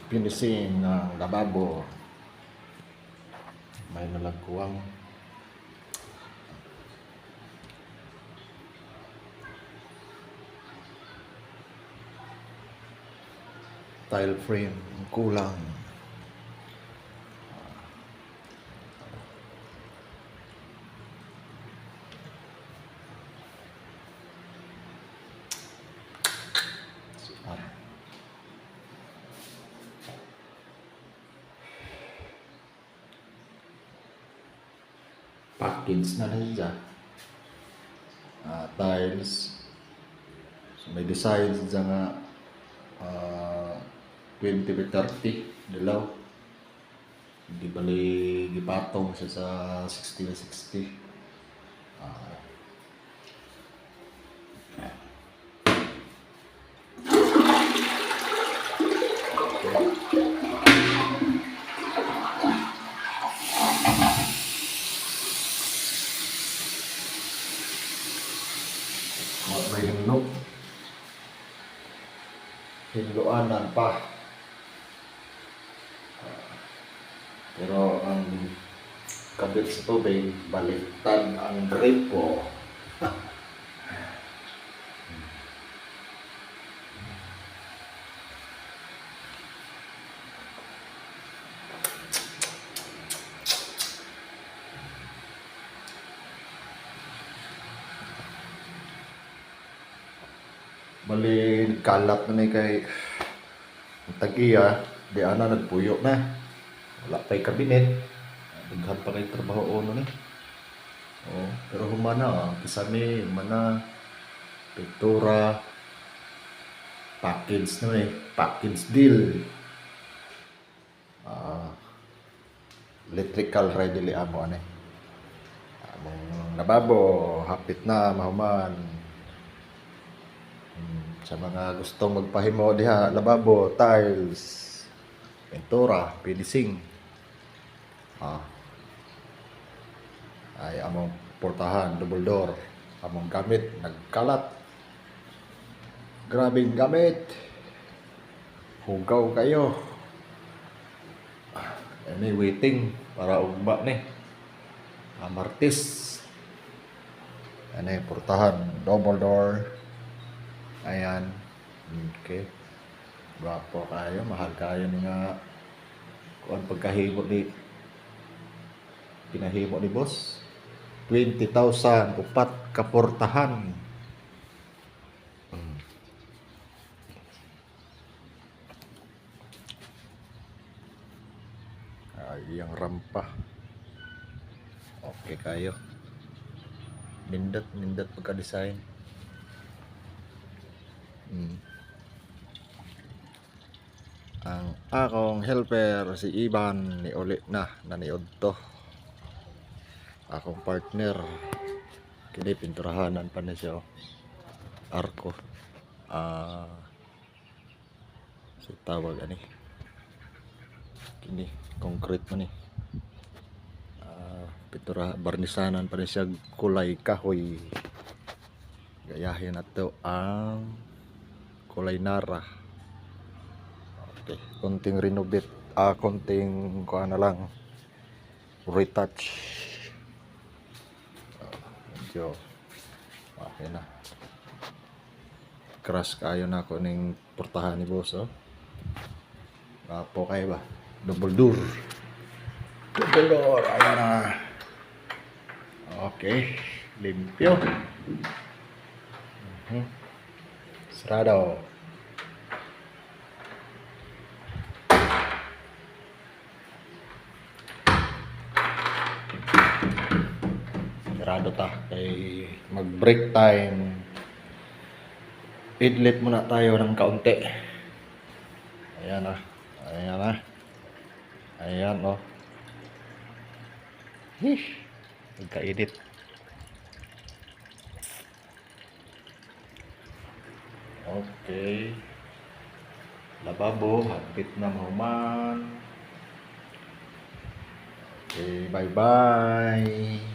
finishing ng lababo. May nalagkuwang tile frame kulang. Package na siya. Tiles. So, may design siya nga 20 by 30 dilaw. Hindi bali gipatong siya sa 60 by 60. May hinluanan pa. Pero ang kabit sa tubig, baliktad ang gripo. Bali, kalat na ni kay tag-iya, di ana nagpuyo na. Wala pa'y kabinet. Daghan pa rin trabaho na ni. Oh, pero humana, kisame, humana, pintura, package na package deal. Electrical readily amo ani. Among lababo, hapit na, mahuman. Sa mga gustong magpahimo diha, lababo, tiles, pintura, finishing. Ay among portahan, double door. Among gamit, nagkalat. Grabing gamit. Hugaw kayo. Any waiting para ugba ni. Martis. Ano portahan, double door. Ayan. Okay. Guwapo kayo, mahal kayo nga kung pagkahimo ni pinahimo ni boss. 20,000 upat kaportahan. Yang rampa. Okay kayo. Nindot pagka-design. Ang akong helper si Ivan ni uli na naniod to. Akong partner kini pinturahanan pa na siya arko. Si tawag ani kini concrete man ni pintura barnisanan pa rin siya kulay kahoy. Gayahin nato ang kulay nara. Okay, konting renovate, konting kuha na lang retouch. Medyo okay na. Crash kayo na ako ning portahan ni boss. Gapo kayo ba? Double door. Ayan na. Okay, limpyo. Sarado. Sarado ta kay mag break time. Idlit muna tayo ng kaunti. Ayan na. Ayan na. Ayan o. Nagka-edit. Okay. Lababo, hapit na mahuman. Okay, bye-bye.